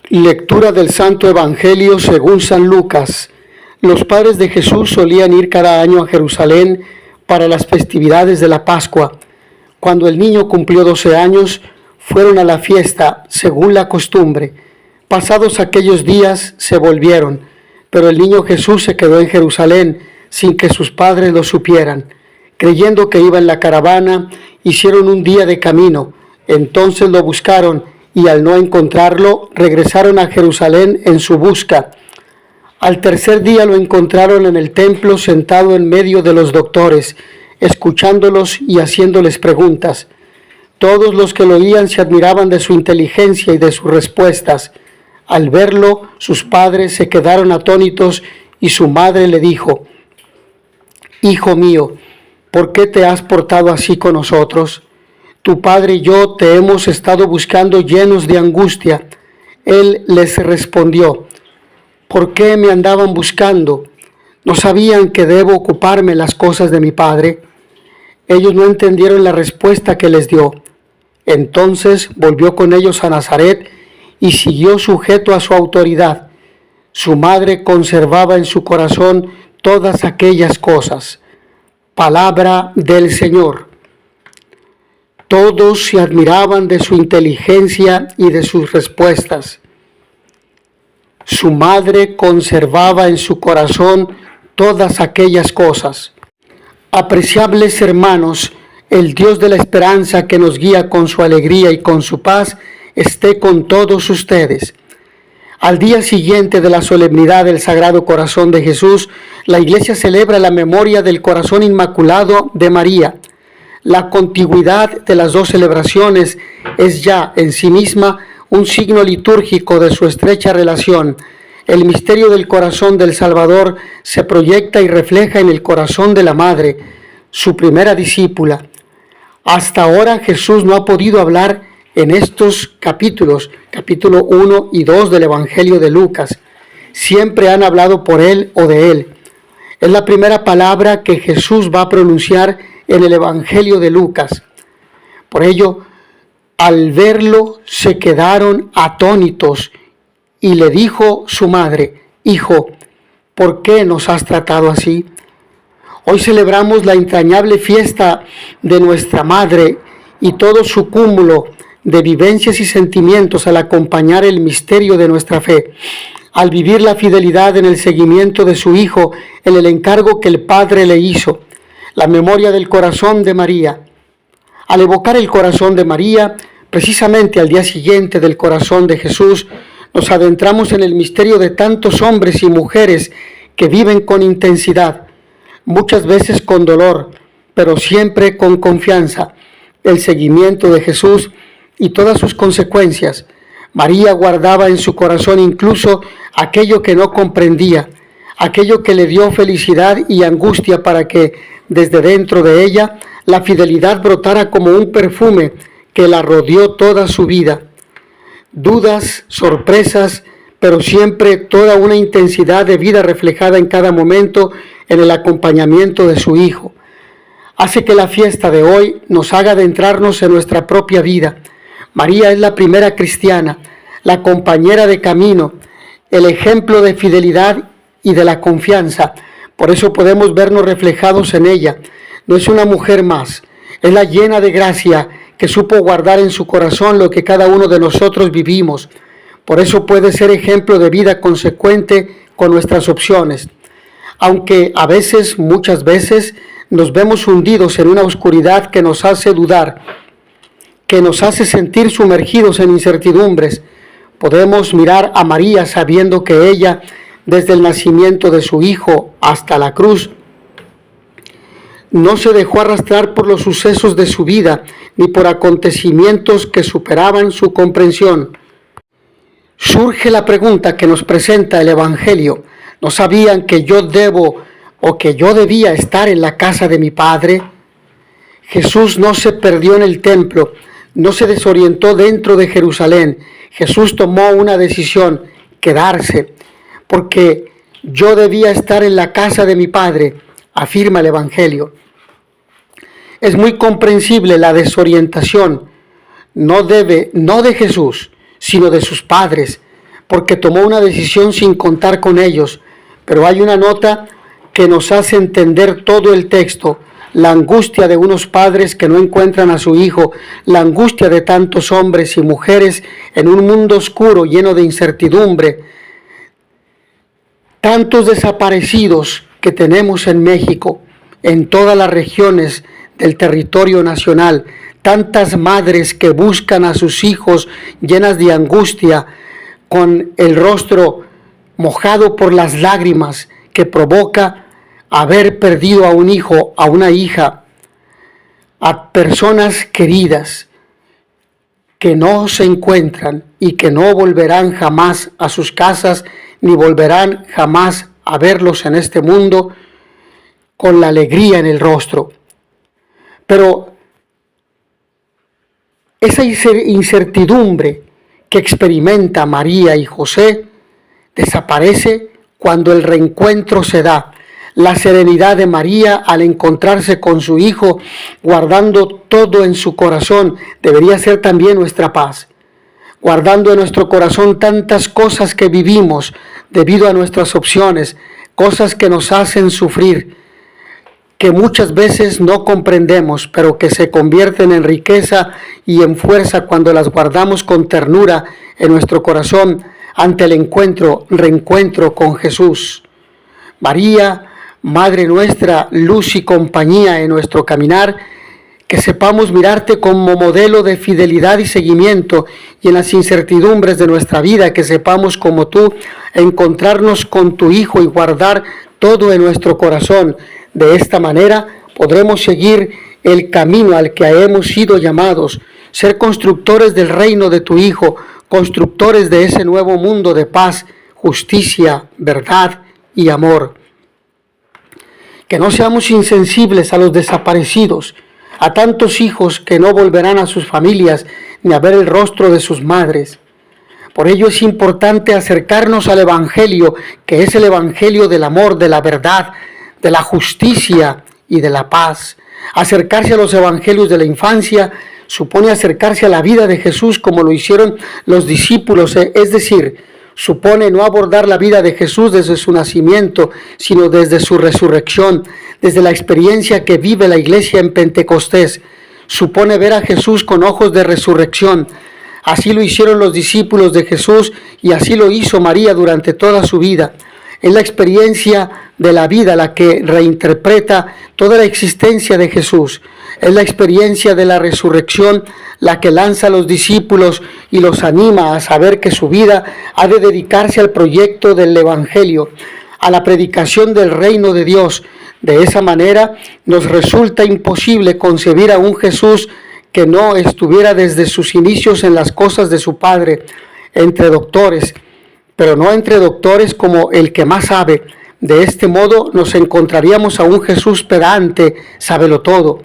Lectura del Santo Evangelio según San Lucas. Los padres de Jesús solían ir cada año a Jerusalén para las festividades de la Pascua. Cuando el niño cumplió 12 años, fueron a la fiesta, según la costumbre. Pasados aquellos días, se volvieron, pero el niño Jesús se quedó en Jerusalén sin que sus padres lo supieran. Creyendo que iba en la caravana, hicieron un día de camino. Entonces lo buscaron y al no encontrarlo, regresaron a Jerusalén en su busca. Al tercer día lo encontraron en el templo sentado en medio de los doctores, escuchándolos y haciéndoles preguntas. Todos los que lo oían se admiraban de su inteligencia y de sus respuestas. Al verlo, sus padres se quedaron atónitos y su madre le dijo: «Hijo mío, ¿por qué te has portado así con nosotros? Tu padre y yo te hemos estado buscando llenos de angustia». Él les respondió: «¿Por qué me andaban buscando? ¿No sabían que debo ocuparme las cosas de mi padre?». Ellos no entendieron la respuesta que les dio. Entonces volvió con ellos a Nazaret y siguió sujeto a su autoridad. Su madre conservaba en su corazón todas aquellas cosas. Palabra del Señor. Todos se admiraban de su inteligencia y de sus respuestas. Su madre conservaba en su corazón todas aquellas cosas. Apreciables hermanos, el Dios de la esperanza que nos guía con su alegría y con su paz, esté con todos ustedes. Al día siguiente de la solemnidad del Sagrado Corazón de Jesús, la Iglesia celebra la memoria del Corazón Inmaculado de María. La contigüidad de las dos celebraciones es ya en sí misma un signo litúrgico de su estrecha relación. El misterio del corazón del Salvador se proyecta y refleja en el corazón de la Madre, su primera discípula. Hasta ahora Jesús no ha podido hablar en estos capítulos, capítulo 1 y 2 del Evangelio de Lucas. Siempre han hablado por él o de él. Es la primera palabra que Jesús va a pronunciar en el Evangelio de Lucas. Por ello, al verlo se quedaron atónitos y le dijo su madre: «Hijo, ¿por qué nos has tratado así?». Hoy celebramos la entrañable fiesta de nuestra Madre y todo su cúmulo de vivencias y sentimientos al acompañar el misterio de nuestra fe, al vivir la fidelidad en el seguimiento de su Hijo, en el encargo que el Padre le hizo, la memoria del corazón de María. Al evocar el corazón de María, precisamente al día siguiente del corazón de Jesús, nos adentramos en el misterio de tantos hombres y mujeres que viven con intensidad, muchas veces con dolor, pero siempre con confianza, el seguimiento de Jesús y todas sus consecuencias. María guardaba en su corazón incluso aquello que no comprendía, aquello que le dio felicidad y angustia, para que desde dentro de ella la fidelidad brotara como un perfume que la rodeó toda su vida. Dudas, sorpresas, pero siempre toda una intensidad de vida reflejada en cada momento en el acompañamiento de su Hijo. Hace que la fiesta de hoy nos haga adentrarnos en nuestra propia vida. María es la primera cristiana, la compañera de camino, el ejemplo de fidelidad y de la confianza. Por eso podemos vernos reflejados en ella. No es una mujer más, es la llena de gracia que supo guardar en su corazón lo que cada uno de nosotros vivimos. Por eso puede ser ejemplo de vida consecuente con nuestras opciones. Aunque a veces, muchas veces, nos vemos hundidos en una oscuridad que nos hace dudar, que nos hace sentir sumergidos en incertidumbres, podemos mirar a María sabiendo que ella, desde el nacimiento de su Hijo hasta la cruz, no se dejó arrastrar por los sucesos de su vida, ni por acontecimientos que superaban su comprensión. Surge la pregunta que nos presenta el Evangelio: ¿no sabían que yo debo o que yo debía estar en la casa de mi Padre? Jesús no se perdió en el templo, no se desorientó dentro de Jerusalén. Jesús tomó una decisión: quedarse, porque yo debía estar en la casa de mi Padre, afirma el Evangelio. Es muy comprensible la desorientación, no de Jesús, sino de sus padres. porque tomó una decisión sin contar con ellos, pero hay una nota que nos hace entender todo el texto: la angustia de unos padres que no encuentran a su hijo, la angustia de tantos hombres y mujeres en un mundo oscuro lleno de incertidumbre, tantos desaparecidos que tenemos en México, en todas las regiones del territorio nacional, tantas madres que buscan a sus hijos llenas de angustia, con el rostro mojado por las lágrimas que provoca haber perdido a un hijo, a una hija, a personas queridas que no se encuentran y que no volverán jamás a sus casas, ni volverán jamás a verlos en este mundo con la alegría en el rostro. Pero esa incertidumbre que experimenta María y José desaparece cuando el reencuentro se da. La serenidad de María al encontrarse con su hijo, guardando todo en su corazón, debería ser también nuestra paz. Guardando en nuestro corazón tantas cosas que vivimos debido a nuestras opciones, cosas que nos hacen sufrir, que muchas veces no comprendemos, pero que se convierten en riqueza y en fuerza cuando las guardamos con ternura en nuestro corazón ante el reencuentro con Jesús. María, Madre nuestra, luz y compañía en nuestro caminar, que sepamos mirarte como modelo de fidelidad y seguimiento, y en las incertidumbres de nuestra vida, que sepamos como tú encontrarnos con tu Hijo y guardar todo en nuestro corazón. De esta manera podremos seguir el camino al que hemos sido llamados, ser constructores del reino de tu Hijo, constructores de ese nuevo mundo de paz, justicia, verdad y amor. Que no seamos insensibles a los desaparecidos, a tantos hijos que no volverán a sus familias ni a ver el rostro de sus madres. Por ello es importante acercarnos al Evangelio, que es el Evangelio del amor, de la verdad, de la justicia y de la paz. Acercarse a los evangelios de la infancia supone acercarse a la vida de Jesús como lo hicieron los discípulos, es decir, supone no abordar la vida de Jesús desde su nacimiento, sino desde su resurrección, desde la experiencia que vive la iglesia en Pentecostés. Supone ver a Jesús con ojos de resurrección. Así lo hicieron los discípulos de Jesús y así lo hizo María durante toda su vida. Es la experiencia de la vida la que reinterpreta toda la existencia de Jesús. Es la experiencia de la resurrección la que lanza a los discípulos y los anima a saber que su vida ha de dedicarse al proyecto del Evangelio, a la predicación del reino de Dios. De esa manera nos resulta imposible concebir a un Jesús que no estuviera desde sus inicios en las cosas de su Padre, entre doctores, pero no entre doctores como el que más sabe. De este modo nos encontraríamos a un Jesús pedante, sabelotodo,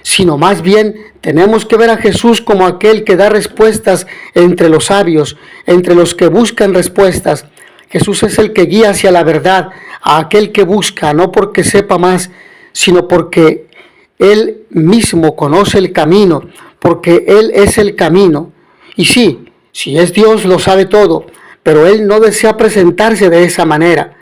sino más bien tenemos que ver a Jesús como aquel que da respuestas entre los sabios, entre los que buscan respuestas. Jesús es el que guía hacia la verdad a aquel que busca, no porque sepa más, sino porque Él mismo conoce el camino, porque Él es el camino. Y sí, si es Dios, lo sabe todo, pero Él no desea presentarse de esa manera.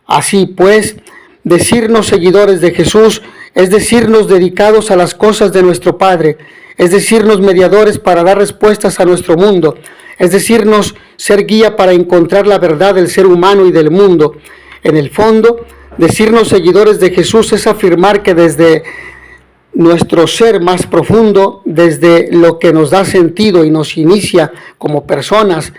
Así pues, decirnos seguidores de Jesús es decirnos dedicados a las cosas de nuestro Padre, es decirnos mediadores para dar respuestas a nuestro mundo, es decirnos ser guía para encontrar la verdad del ser humano y del mundo. En el fondo, decirnos seguidores de Jesús es afirmar que desde nuestro ser más profundo, desde lo que nos da sentido y nos inicia como personas,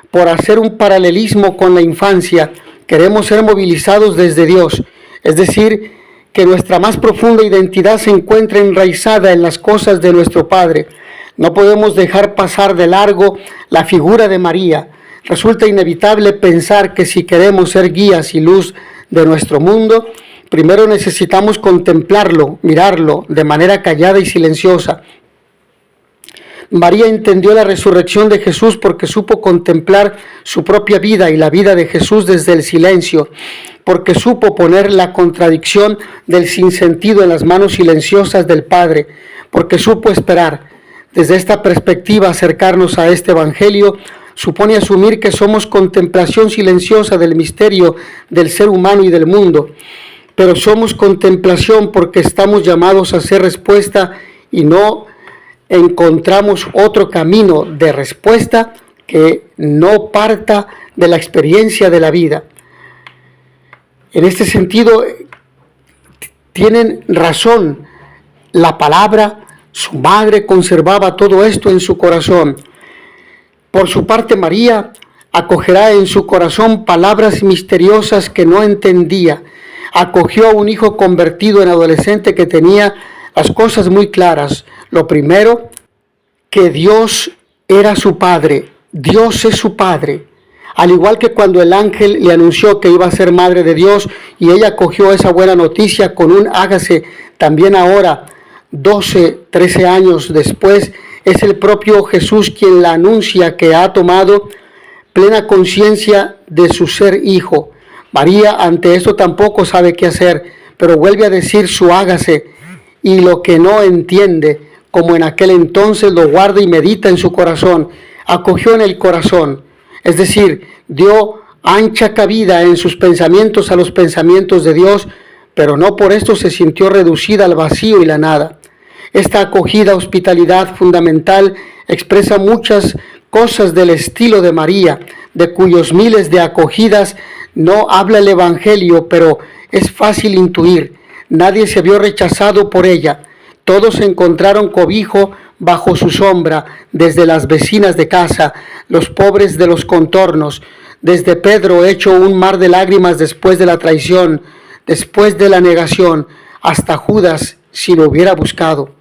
por hacer un paralelismo con la infancia, queremos ser movilizados desde Dios, es decir, que nuestra más profunda identidad se encuentre enraizada en las cosas de nuestro Padre. No podemos dejar pasar de largo la figura de María. Resulta inevitable pensar que si queremos ser guías y luz de nuestro mundo, primero necesitamos contemplarlo, mirarlo de manera callada y silenciosa. María entendió la resurrección de Jesús porque supo contemplar su propia vida y la vida de Jesús desde el silencio, porque supo poner la contradicción del sinsentido en las manos silenciosas del Padre, porque supo esperar. Desde esta perspectiva, acercarnos a este Evangelio supone asumir que somos contemplación silenciosa del misterio del ser humano y del mundo, pero somos contemplación porque estamos llamados a ser respuesta y no encontramos otro camino de respuesta que no parta de la experiencia de la vida. En este sentido, tienen razón la palabra. Su madre conservaba todo esto en su corazón. Por su parte, María acogerá en su corazón palabras misteriosas que no entendía. Acogió a un hijo convertido en adolescente que tenía las cosas muy claras. Lo primero, que Dios era su Padre. Dios es su Padre. Al igual que cuando el ángel le anunció que iba a ser madre de Dios y ella acogió esa buena noticia con un hágase, también ahora, 12, 13 años después, es el propio Jesús quien la anuncia que ha tomado plena conciencia de su ser hijo. María ante esto tampoco sabe qué hacer, pero vuelve a decir su hágase, y lo que no entiende, como en aquel entonces, lo guarda y medita en su corazón. Acogió en el corazón, es decir, dio ancha cabida en sus pensamientos a los pensamientos de Dios, pero no por esto se sintió reducida al vacío y la nada. Esta acogida, hospitalidad fundamental, expresa muchas cosas del estilo de María, de cuyos miles de acogidas no habla el Evangelio, pero es fácil intuir. Nadie se vio rechazado por ella. Todos encontraron cobijo bajo su sombra, desde las vecinas de casa, los pobres de los contornos, desde Pedro hecho un mar de lágrimas después de la traición, después de la negación, hasta Judas si lo hubiera buscado.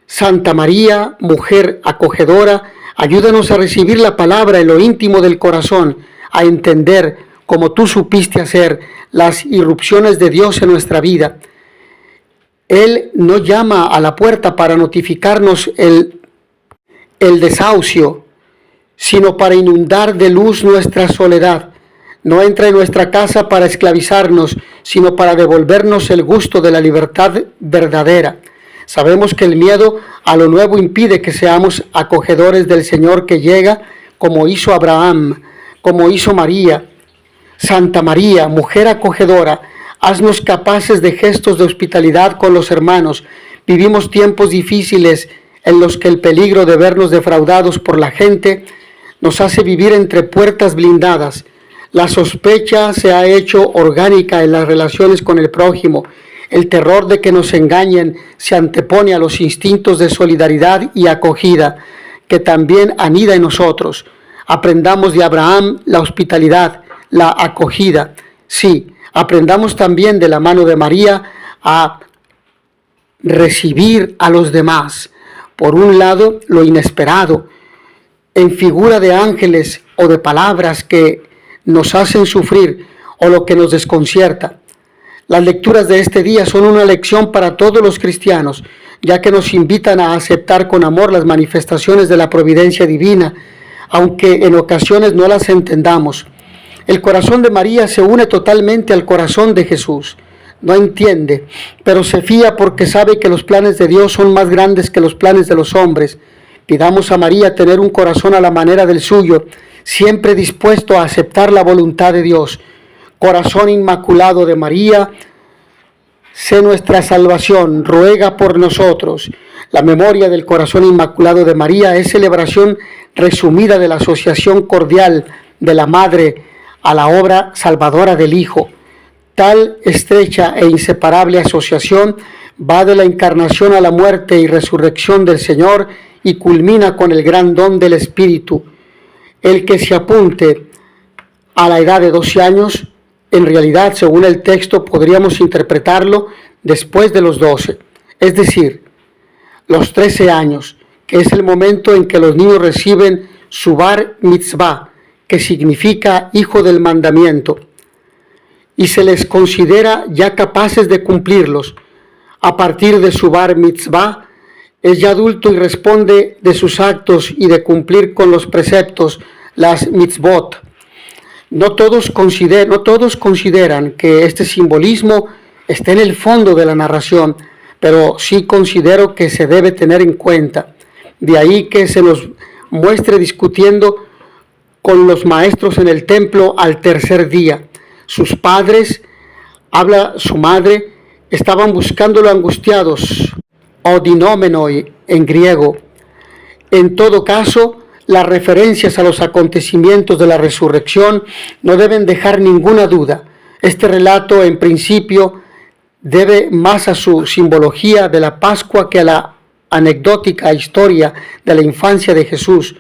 Santa María, mujer acogedora, ayúdanos a recibir la palabra en lo íntimo del corazón, a entender, como tú supiste hacer, las irrupciones de Dios en nuestra vida. Él no llama a la puerta para notificarnos el desahucio, sino para inundar de luz nuestra soledad. No entra en nuestra casa para esclavizarnos, sino para devolvernos el gusto de la libertad verdadera. Sabemos que el miedo a lo nuevo impide que seamos acogedores del Señor que llega, como hizo Abraham, como hizo María. Santa María, mujer acogedora, haznos capaces de gestos de hospitalidad con los hermanos. Vivimos tiempos difíciles en los que el peligro de vernos defraudados por la gente nos hace vivir entre puertas blindadas. La sospecha se ha hecho orgánica en las relaciones con el prójimo. El terror de que nos engañen se antepone a los instintos de solidaridad y acogida que también anida en nosotros. Aprendamos de Abraham la hospitalidad, la acogida. Sí, aprendamos también de la mano de María a recibir a los demás. Por un lado, lo inesperado, en figura de ángeles o de palabras que nos hacen sufrir o lo que nos desconcierta. Las lecturas de este día son una lección para todos los cristianos, ya que nos invitan a aceptar con amor las manifestaciones de la providencia divina, aunque en ocasiones no las entendamos. El corazón de María se une totalmente al corazón de Jesús. No entiende, pero se fía porque sabe que los planes de Dios son más grandes que los planes de los hombres. Pidamos a María tener un corazón a la manera del suyo, siempre dispuesto a aceptar la voluntad de Dios. Corazón inmaculado de María, sé nuestra salvación, ruega por nosotros. La memoria del corazón inmaculado de María es celebración resumida de la asociación cordial de la Madre a la obra salvadora del Hijo. Tal estrecha e inseparable asociación va de la encarnación a la muerte y resurrección del Señor y culmina con el gran don del Espíritu. El que se apunte a la edad de 12 años, en realidad, según el texto, podríamos interpretarlo después de los 12, es decir, los 13 años, que es el momento en que los niños reciben su bar mitzvah, que significa hijo del mandamiento, y se les considera ya capaces de cumplirlos. A partir de su bar mitzvah, es ya adulto y responde de sus actos y de cumplir con los preceptos, las mitzvot. No todos consideran que este simbolismo esté en el fondo de la narración, pero sí considero que se debe tener en cuenta. De ahí que se nos muestre discutiendo con los maestros en el templo al tercer día. Sus padres, habla su madre, estaban buscándolo angustiados, odinómenoi en griego. En todo caso, las referencias a los acontecimientos de la resurrección no deben dejar ninguna duda. Este relato, en principio, debe más a su simbología de la Pascua que a la anecdótica historia de la infancia de Jesús.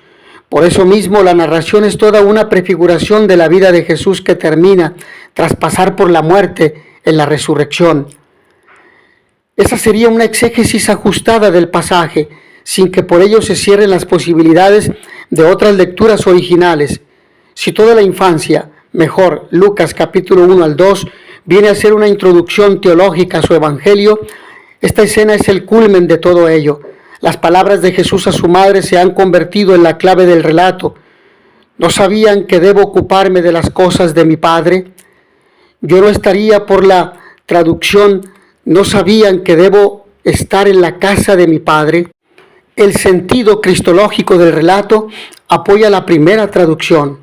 Por eso mismo, la narración es toda una prefiguración de la vida de Jesús que termina tras pasar por la muerte en la resurrección. Esa sería una exégesis ajustada del pasaje, sin que por ello se cierren las posibilidades de otras lecturas originales. Si toda la infancia, mejor, Lucas capítulo 1 al 2, viene a ser una introducción teológica a su evangelio, esta escena es el culmen de todo ello. Las palabras de Jesús a su madre se han convertido en la clave del relato. ¿No sabían que debo ocuparme de las cosas de mi Padre? Yo no estaría por la traducción, ¿no sabían que debo estar en la casa de mi Padre? El sentido cristológico del relato apoya la primera traducción.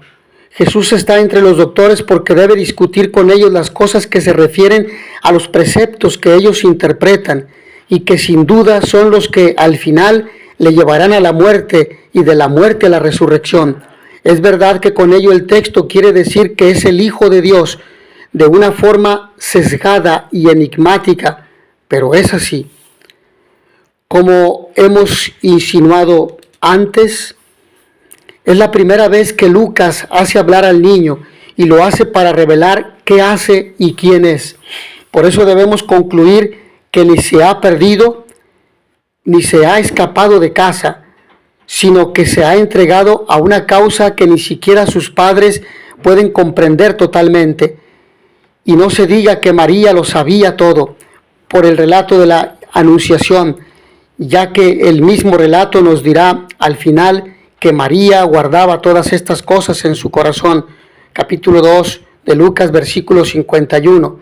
Jesús está entre los doctores porque debe discutir con ellos las cosas que se refieren a los preceptos que ellos interpretan y que sin duda son los que al final le llevarán a la muerte y de la muerte a la resurrección. Es verdad que con ello el texto quiere decir que es el Hijo de Dios de una forma sesgada y enigmática, pero es así. Como hemos insinuado antes, es la primera vez que Lucas hace hablar al niño y lo hace para revelar qué hace y quién es. Por eso debemos concluir que ni se ha perdido ni se ha escapado de casa, sino que se ha entregado a una causa que ni siquiera sus padres pueden comprender totalmente. Y no se diga que María lo sabía todo por el relato de la Anunciación, ya que el mismo relato nos dirá al final que María guardaba todas estas cosas en su corazón. Capítulo 2 de Lucas, versículo 51.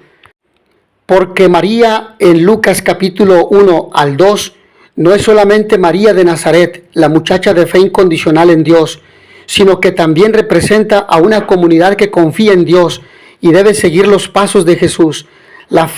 Porque María en Lucas capítulo 1 al 2 no es solamente María de Nazaret, la muchacha de fe incondicional en Dios, sino que también representa a una comunidad que confía en Dios y debe seguir los pasos de Jesús. La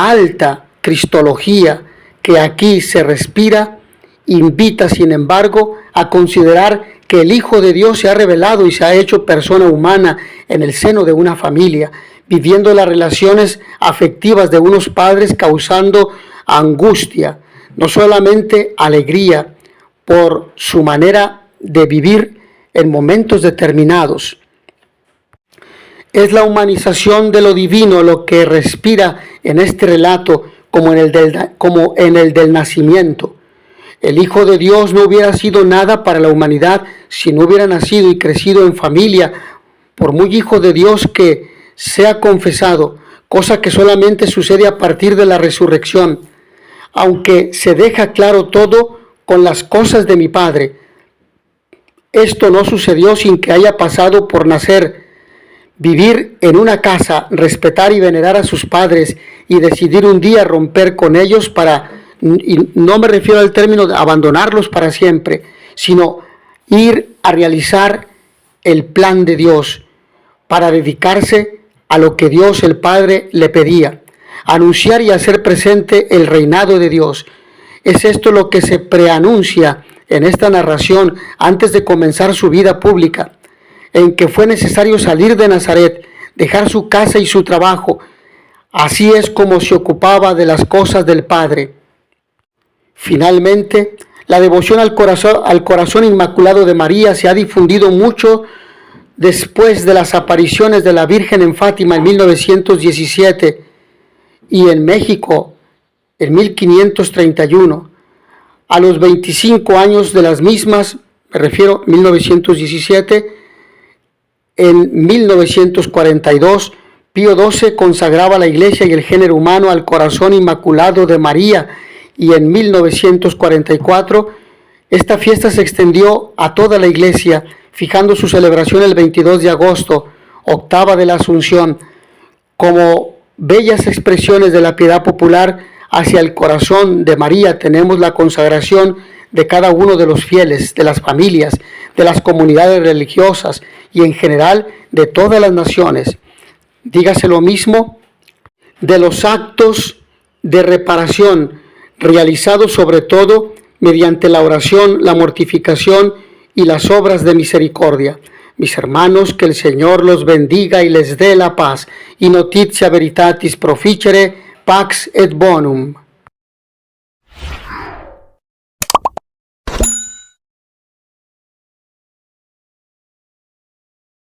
alta cristología que aquí se respira invita, sin embargo, a considerar que el Hijo de Dios se ha revelado y se ha hecho persona humana en el seno de una familia, viviendo las relaciones afectivas de unos padres, causando angustia, no solamente alegría, por su manera de vivir en momentos determinados. Es la humanización de lo divino lo que respira en este relato como en el del nacimiento. El Hijo de Dios no hubiera sido nada para la humanidad si no hubiera nacido y crecido en familia, por muy Hijo de Dios que sea confesado, cosa que solamente sucede a partir de la resurrección. Aunque se deja claro todo con las cosas de mi Padre, esto no sucedió sin que haya pasado por nacer, vivir en una casa, respetar y venerar a sus padres y decidir un día romper con ellos y no me refiero al término de abandonarlos para siempre, sino ir a realizar el plan de Dios para dedicarse a lo que Dios el Padre le pedía, anunciar y hacer presente el reinado de Dios. Es esto lo que se preanuncia en esta narración antes de comenzar su vida pública, en que fue necesario salir de Nazaret, dejar su casa y su trabajo. Así es como se ocupaba de las cosas del Padre. Finalmente, la devoción al corazón inmaculado de María se ha difundido mucho después de las apariciones de la Virgen en Fátima en 1917 y en México en 1531. A los 25 años de las mismas, me refiero a 1917, en 1942, Pío XII consagraba la Iglesia y el género humano al corazón inmaculado de María, y en 1944 esta fiesta se extendió a toda la Iglesia, fijando su celebración el 22 de agosto, octava de la Asunción. Como bellas expresiones de la piedad popular hacia el corazón de María tenemos la consagración de cada uno de los fieles, de las familias, de las comunidades religiosas y en general de todas las naciones. Dígase lo mismo de los actos de reparación realizados sobre todo mediante la oración, la mortificación y las obras de misericordia. Mis hermanos, que el Señor los bendiga y les dé la paz. Y notitia veritatis proficere, pax et bonum.